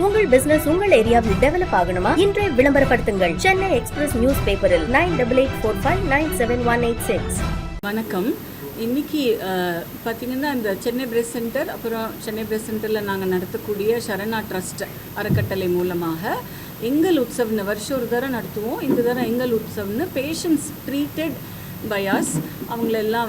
உங்கள் பிசினஸ் உங்கள் ஏரியாவில் டெவலப் ஆகணுமா? இன்றே விளம்பரப்படுத்துங்கள். சென்னை எக்ஸ்பிரஸ் நியூஸ் பேப்பரில் 9884599786. வணக்கம். இன்னைக்கு பார்த்தீங்கன்னா இந்த சென்னை பிரஸ் சென்டர் அப்புறம் சென்னை பிரஸ் சென்டரில் நாங்கள் நடத்தக்கூடிய சரணா ட்ரஸ்ட் அறக்கட்டளை மூலமாக எங்கள் உற்சவ்னு வருஷம் ஒரு தடவை நடத்துவோம். இந்த தடவை எங்கள் உற்சவ்னு பேஷண்ட்ஸ் ட்ரீட்டட் பயாஸ் அவங்களெல்லாம்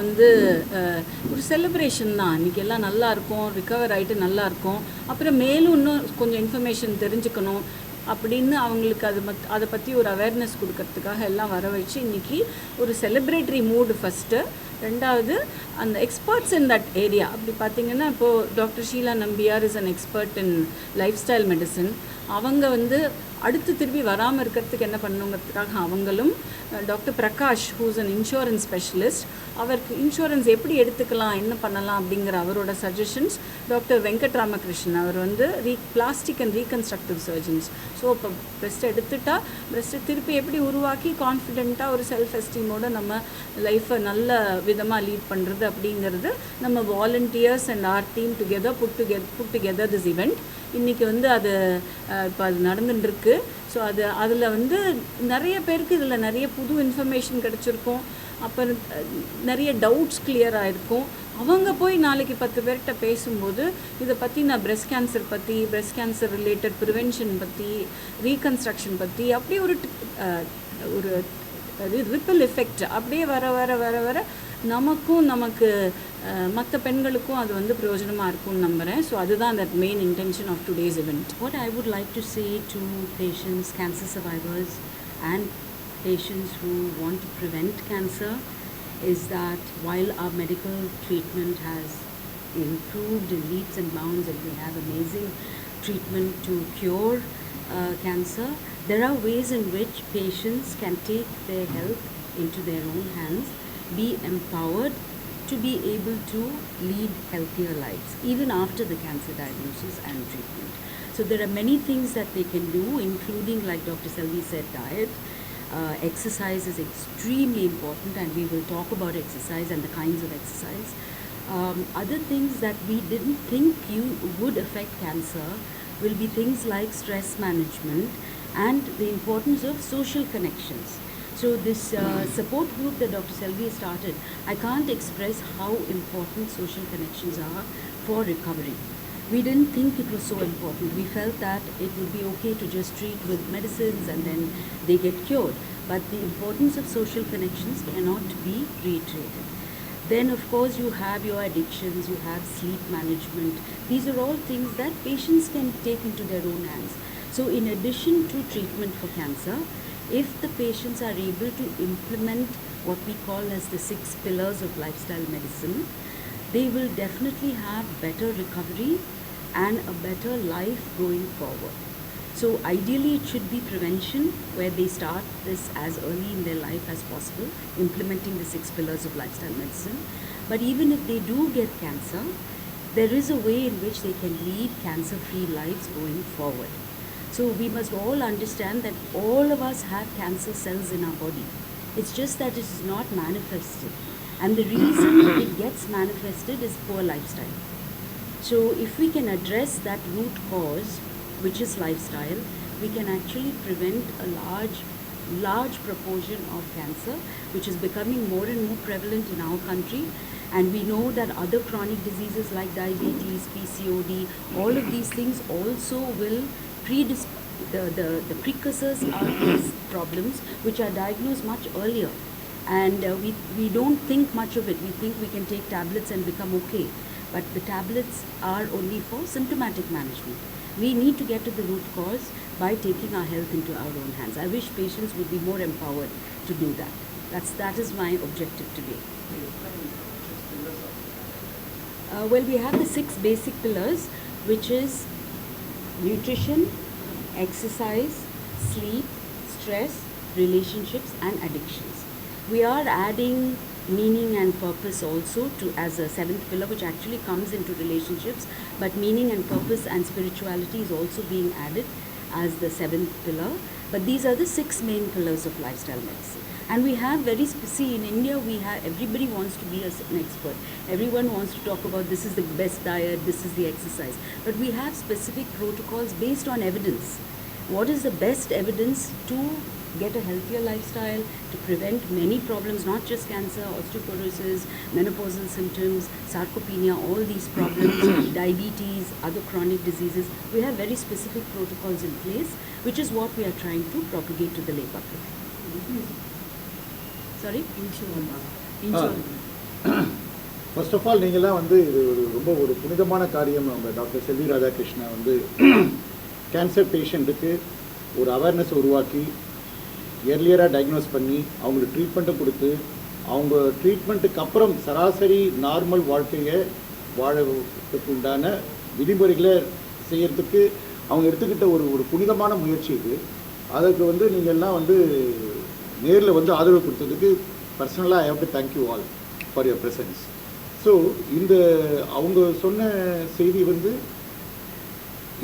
ஒரு செலிப்ரேஷன் தான். இன்றைக்கி எல்லாம் நல்லாயிருக்கும், ரிகவர் ஆகிட்டு நல்லாயிருக்கும். அப்புறம் மேலும் இன்னும் கொஞ்சம் இன்ஃபர்மேஷன் தெரிஞ்சுக்கணும் அப்படின்னு அவங்களுக்கு அதை பற்றி ஒரு அவேர்னஸ் கொடுக்கறதுக்காக எல்லாம் வர வச்சு இன்றைக்கி ஒரு செலிப்ரேட்டரி மூடு ஃபஸ்ட்டு. ரெண்டாவது அந்த எக்ஸ்பர்ட்ஸ் இன் தட் ஏரியா அப்படி பார்த்திங்கன்னா இப்போது doctor Sheela Nambiar is an expert in lifestyle medicine. அவங்க அடுத்து திரும்பி வராமல் இருக்கிறதுக்கு என்ன பண்ணுங்கிறதுக்காக அவங்களும் doctor Prakash who's an insurance specialist, அவருக்கு இன்சூரன்ஸ் எப்படி எடுத்துக்கலாம் என்ன பண்ணலாம் அப்படிங்கிற அவரோட சஜஷன்ஸ். டாக்டர் வெங்கட்ராமகிருஷ்ணன் அவர் plastic and reconstructive surgeons. So இப்போ பிரஸ்ட்டை எடுத்துட்டா பிரஸ்ட்டை திருப்பி எப்படி உருவாக்கி கான்ஃபிடெண்ட்டாக ஒரு செல்ஃப் எஸ்டீமோடு நம்ம லைஃப்பை நல்ல விதமாக லீட் பண்ணுறது அப்படிங்கிறது நம்ம volunteers and our team together put together this event. இன்றைக்கி அது இப்போ அது நடந்துட்டுருக்கு. ஸோ அதில் நிறைய பேருக்கு இதில் நிறைய புது இன்ஃபர்மேஷன் கிடச்சிருக்கும். அப்புறம் நிறைய டவுட்ஸ் கிளியர் ஆகிருக்கும். அவங்க போய் நாளைக்கு 10 பேர்கிட்ட பேசும்போது இதை பற்றி நான் பிரஸ்ட் கேன்சர் ரிலேட்டட் ப்ரிவென்ஷன் பற்றி, ரீகன்ஸ்ட்ரக்ஷன் பற்றி அப்படி ஒரு ரிப்பிள் எஃபெக்ட் அப்படியே வர வர வர வர நமக்கு மற்ற பெண்களுக்கும் அது பிரயோஜனமாக இருக்கும்னு நம்புகிறேன். ஸோ அதுதான் that main intention of today's event. What I would like to say to patients, cancer survivors and patients who want to prevent cancer is that while our medical treatment has improved in leaps and bounds and we have amazing treatment to cure cancer, there are ways in which patients can take their health into their own hands, be empowered to be able to lead healthier lives even after the cancer diagnosis and treatment. So there are many things that they can do, including, like Dr. Selvi said, diet. Exercise is extremely important, and we will talk about exercise and the kinds of exercise. Other things that we didn't think would affect cancer will be things like stress management and the importance of social connections. So this support group that Dr. Selvi started, I can't express how important social connections are for recovery. We didn't think it was so important. We felt that it would be okay to just treat with medicines and then they get cured. But the importance of social connections cannot be reiterated. Then of course you have your addictions, you have sleep management. These are all things that patients can take into their own hands. So in addition to treatment for cancer, if the patients are able to implement what we call as the 6 pillars of lifestyle medicine, they will definitely have better recovery and a better life going forward. So ideally it should be prevention, where they start this as early in their life as possible, implementing the 6 pillars of lifestyle medicine. But even if they do get cancer, there is a way in which they can lead cancer-free lives going forward. So we must all understand that all of us have cancer cells in our body. It's just that it is not manifested. And the reason it gets manifested is poor lifestyle. So if we can address that root cause, which is lifestyle, we can actually prevent a large proportion of cancer, which is becoming more and more prevalent in our country. And we know that other chronic diseases like diabetes, PCOD, all of these things also will the precursors are these problems which are diagnosed much earlier, and we don't think much of it. We think we can take tablets and become okay, but the tablets are only for symptomatic management. We need to get to the root cause by taking our health into our own hands. I wish patients would be more empowered to do that. That is my objective today. Well, we have the 6 basic pillars, which is nutrition, exercise, sleep, stress, relationships and addictions. We are adding meaning and purpose also as a 7th pillar, which actually comes into relationships, but meaning and purpose and spirituality is also being added as the 7th pillar. But these are the 6 main pillars of lifestyle medicine. And we have see, in India, everybody wants to be an expert. Everyone wants to talk about this is the best diet, this is the exercise. But we have specific protocols based on evidence. What is the best evidence to get a healthier lifestyle, to prevent many problems, not just cancer, osteoporosis, menopausal symptoms, sarcopenia, all these problems, diabetes, other chronic diseases. We have very specific protocols in place, which is what we are trying to propagate to the lay public. Sorry? First of all நீங்களாம் வந்து இது ரொம்ப ஒரு புனிதமான காரியம். நம்ம doctor செல்வி ராதாகிருஷ்ணா வந்து cancer பேஷண்ட்டுக்கு ஒரு அவேர்னஸ் உருவாக்கி எர்லியராக டயக்னோஸ் பண்ணி அவங்களுக்கு ட்ரீட்மெண்ட்டும் கொடுத்து அவங்க ட்ரீட்மெண்ட்டுக்கு அப்புறம் சராசரி நார்மல் வாழ்க்கையை வாழறதுக்கு உண்டான விதிமுறைகளை செய்கிறதுக்கு அவங்க எடுத்துக்கிட்ட ஒரு புனிதமான முயற்சி இது. அதுக்கு வந்து நீங்கள் எல்லாம் வந்து நேரில் வந்து ஆதரவு கொடுத்ததுக்கு பர்சனலாக I have to thank you all for your presence. So இந்த அவங்க சொன்ன செய்தி வந்து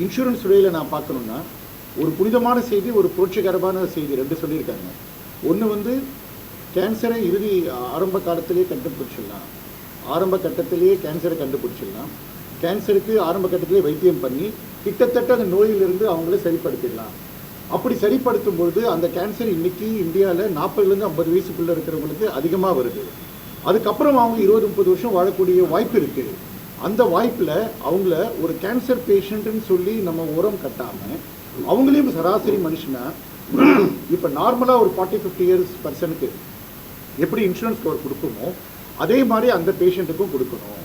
இன்சூரன்ஸ் துறையில் நான் பார்க்கணுன்னா ஒரு புனிதமான செய்தி, ஒரு புரட்சிகரமான செய்தி ரெண்டு சொல்லியிருக்காங்க. ஒன்று வந்து கேன்சரை ஆரம்ப காலத்திலேயே கண்டுபிடிச்சிடலாம், ஆரம்ப கட்டத்திலேயே கேன்சரை கண்டுபிடிச்சிடலாம், கேன்சருக்கு ஆரம்ப கட்டத்திலே வைத்தியம் பண்ணி கிட்டத்தட்ட அந்த நோயிலிருந்து அவங்கள சரிப்படுத்திடலாம். அப்படி சரிப்படுத்தும் பொழுது அந்த கேன்சர் இன்றைக்கி இந்தியாவில் 40லேருந்து 50 வயசுக்குள்ளே இருக்கிறவங்களுக்கு அதிகமாக வருது. அதுக்கப்புறம் அவங்க 20-30 வருஷம் வாழக்கூடிய வாய்ப்பு இருக்குது. அந்த வாய்ப்பில் அவங்கள ஒரு கேன்சர் பேஷண்ட்டுன்னு சொல்லி நம்ம உரம் கட்டாமல் அவங்களையும் சராசரி மனுஷனா இப்போ நார்மலாக ஒரு 40-50 இயர்ஸ் பர்சனுக்கு எப்படி இன்சூரன்ஸ் கவர் கொடுக்குமோ அதே மாதிரி அந்த பேஷண்ட்டுக்கும் கொடுக்கணும்.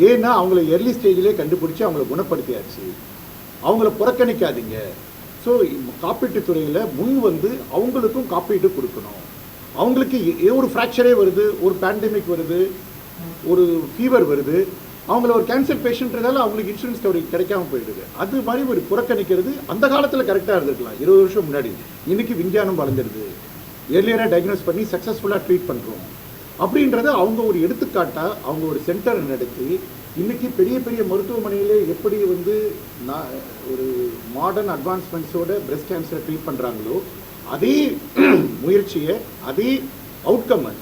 ஏன்னா அவங்கள எர்லி ஸ்டேஜிலே கண்டுபிடிச்சி அவங்கள குணப்படுத்தியாச்சு. அவங்கள புறக்கணிக்காதீங்க. ஸோ காப்பீட்டுத் துறையில் முன் வந்து அவங்களுக்கும் காப்பீட்டு கொடுக்கணும். அவங்களுக்கு ஒரு ஃப்ராக்சரே வருது, ஒரு பேண்டமிக் வருது, ஒரு ஃபீவர் வருது, அவங்கள ஒரு கேன்சர் பேஷண்ட்றதால அவங்களுக்கு இன்சூரன்ஸ் கவரேஜ் கிடைக்காம போயிடுது. அது மாதிரி ஒரு புறக்கணிக்கிறது அந்த காலத்தில் கரெக்டாக இருந்திருக்கலாம், 20 வருஷம் முன்னாடி. இன்றைக்கி விஞ்ஞானம் வளர்ந்துடுது, எர்லியராக டயக்னோஸ் பண்ணி சக்ஸஸ்ஃபுல்லாக ட்ரீட் பண்ணுறோம் அப்படின்றத அவங்க ஒரு எடுத்துக்காட்டாக அவங்க ஒரு சென்டர் நடத்தி இன்றைக்கி பெரிய பெரிய மருத்துவமனையிலே எப்படி வந்து ஒரு மாடர்ன் அட்வான்ஸ்மெண்ட்ஸோட பிரெஸ்ட் கேன்சரை ட்ரீட் பண்ணுறாங்களோ அதே முயற்சியை, அதே அவுட்கம்மை,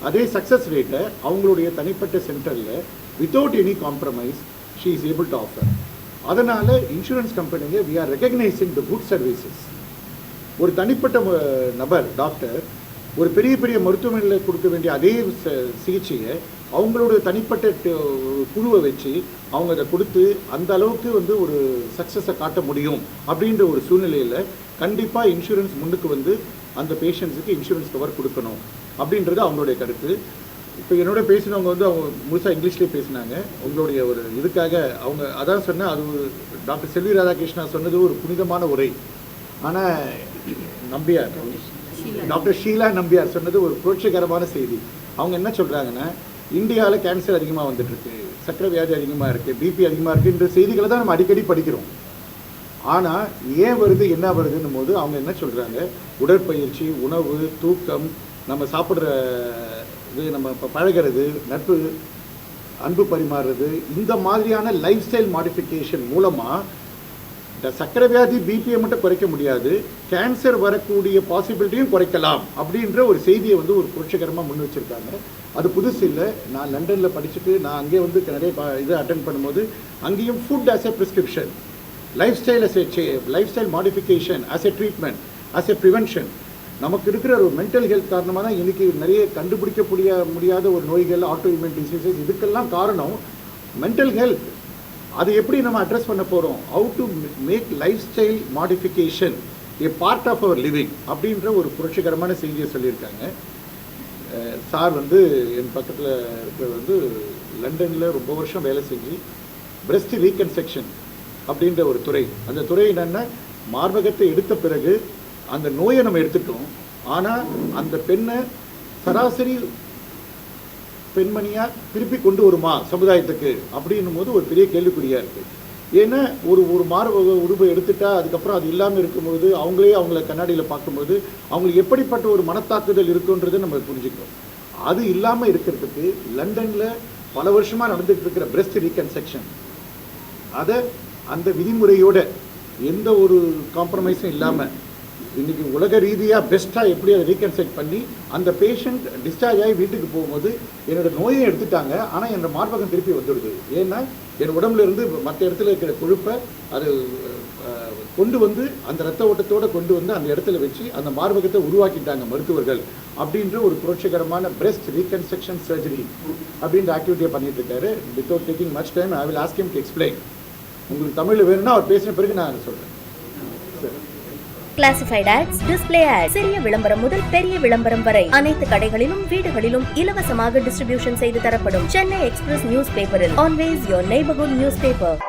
அதே சக்ஸஸ் ரேட்டை அவங்களுடைய தனிப்பட்ட சென்டரில் without any compromise she is able to offer. அதனால் இன்சூரன்ஸ் கம்பெனிங்க we are recognizing the good services. ஒரு தனிப்பட்ட நபர் டாக்டர் ஒரு பெரிய பெரிய மருத்துவமனையில் கொடுக்க வேண்டிய அதே சிகிச்சையை அவங்களோட தனிப்பட்ட குழுவை வச்சு அவங்க அதை கொடுத்து அந்த அளவுக்கு வந்து ஒரு சக்ஸஸை காட்ட முடியும் அப்படின்ற ஒரு சூழ்நிலையில் கண்டிப்பாக இன்சூரன்ஸ் முன்னுக்கு வந்து அந்த பேஷண்ட்ஸுக்கு இன்சூரன்ஸ் கவர் கொடுக்கணும் அப்படின்றது அவங்களுடைய கருத்து. இப்போ என்னோட பேசினவங்க வந்து அவங்க முழுசாக இங்கிலீஷ்லேயே பேசினாங்க. உங்களுடைய ஒரு இதுக்காக அவங்க அதான் சொன்னேன். அது டாக்டர் செல்வி ராதாகிருஷ்ணா சொன்னது ஒரு புனிதமான உரை. ஆனால் நம்பியார், டாக்டர் ஷீலா நம்பியார் சொன்னது ஒரு புரட்சிகரமான செய்தி. அவங்க என்ன சொல்கிறாங்கன்னா, இந்தியாவில் கேன்சர் அதிகமாக வந்துட்டுருக்கு, சக்கரை வியாதி அதிகமாக இருக்குது, பிபி அதிகமாக இருக்குன்ற செய்திகளை தான் நம்ம அடிக்கடி படிக்கிறோம். ஆனால் ஏன் வருது, என்ன வருதுன்னும் போது அவங்க என்ன சொல்கிறாங்க, உடற்பயிற்சி, உணவு, தூக்கம், நம்ம சாப்பிட்ற இது, நம்ம இப்போ பழகிறது, நட்பு, அன்பு பரிமாறுறது, இந்த மாதிரியான லைஃப் ஸ்டைல் மாடிஃபிகேஷன் மூலமாக இந்த சக்கரை வியாதி பிபியை மட்டும் குறைக்க முடியாது, கேன்சர் வரக்கூடிய பாசிபிலிட்டியும் குறைக்கலாம் அப்படின்ற ஒரு செய்தியை வந்து ஒரு புரட்சிகரமாக முன் வச்சுருக்காங்க. அது புதுசு இல்லை. நான் லண்டனில் படிச்சுட்டு நான் அங்கே வந்து நிறைய இது அட்டென்ட் பண்ணும்போது அங்கேயும் food as a prescription, life style modification as a treatment, as a prevention. நமக்கு இருக்கிற ஒரு மென்டல் ஹெல்த் காரணமாக தான் இன்றைக்கி நிறைய கண்டுபிடிக்க முடியாத ஒரு நோய்கள், ஆட்டோ இம்யூன் டிசீசஸ், இதுக்கெல்லாம் காரணம் மென்டல் ஹெல்த். அது எப்படி நம்ம அட்ரஸ் பண்ண போகிறோம், how to make lifestyle modification a part of our living அப்படின்ற ஒரு புரட்சிகரமான செய்தியை சொல்லியிருக்காங்க. சார் வந்து என் பக்கத்தில் இருக்கிற வந்து லண்டனில் ரொம்ப வருஷம் வேலை செஞ்சு பிரெஸ்ட் ரீகன்ஸ்ட்ரக்ஷன் அப்படின்ற ஒரு துறை. அந்த துறை என்னென்னா, மார்பகத்தை எடுத்த பிறகு அந்த நோயை நம்ம எடுத்துட்டோம், ஆனால் அந்த பெண்ணை சராசரி பெண்மணியாக திருப்பி கொண்டு வருமா சமுதாயத்துக்கு அப்படின்னும் போது ஒரு பெரிய கேள்விக்குறியாக இருக்குது. ஏன்னா ஒரு மார்பக உறுப்பை எடுத்துட்டா அதுக்கப்புறம் அது இல்லாமல் இருக்கும்போது அவங்கள கண்ணாடியில் பார்க்கும்போது அவங்களுக்கு எப்படிப்பட்ட ஒரு மனத்தாக்குதல் இருக்குன்றதை நம்ம புரிஞ்சுக்கிறோம். அது இல்லாமல் இருக்கிறதுக்கு லண்டனில் பல வருஷமாக நடந்துகிட்டு இருக்கிற பிரெஸ்ட் ரீகன்ஸ்ட்ரக்ஷன், அதை அந்த விதிமுறையோட எந்த ஒரு காம்ப்ரமைஸும் இல்லாமல் இன்றைக்கி உலக ரீதியாக பெஸ்ட்டாக எப்படி அதை ரீகன்ஸ்ட்ரக்ட் பண்ணி அந்த பேஷண்ட் டிஸ்சார்ஜ் ஆகி வீட்டுக்கு போகும்போது என்னோட நோயை எடுத்துட்டாங்க, ஆனால் என்னோட மார்பகம் திருப்பி வந்துடுது. ஏன்னா என் உடம்புல இருந்து மற்ற இடத்துல இருக்கிற கொழுப்பை அது கொண்டு வந்து அந்த ரத்த ஓட்டத்தோடு கொண்டு வந்து அந்த இடத்துல வச்சு அந்த மார்பகத்தை உருவாக்கிட்டாங்க மருத்துவர்கள் அப்படின்ற ஒரு புரட்சிகரமான பிரெஸ்ட் ரீகன்ஸ்ட்ரக்ஷன் சர்ஜரி அப்படின்ற ஆக்டிவிட்டியை பண்ணிட்டு இருக்காரு. Without taking much time I will ask him to explain. உங்களுக்கு தமிழில் வேணும்னா அவர் பேசின பிறகு நான் சொல்கிறேன். கிளாசிஃபைட் ஆட்ஸ், டிஸ்ப்ளே ஆட்ஸ், சிறிய விளம்பரம் முதல் பெரிய விளம்பரம் வரை அனைத்து கடைகளிலும் வீடுகளிலும் இலவசமாக டிஸ்ட்ரிபியூஷன் செய்து தரப்படும் சென்னை எக்ஸ்பிரஸ் நியூஸ் பேப்பரில் always your neighbourhood news paper.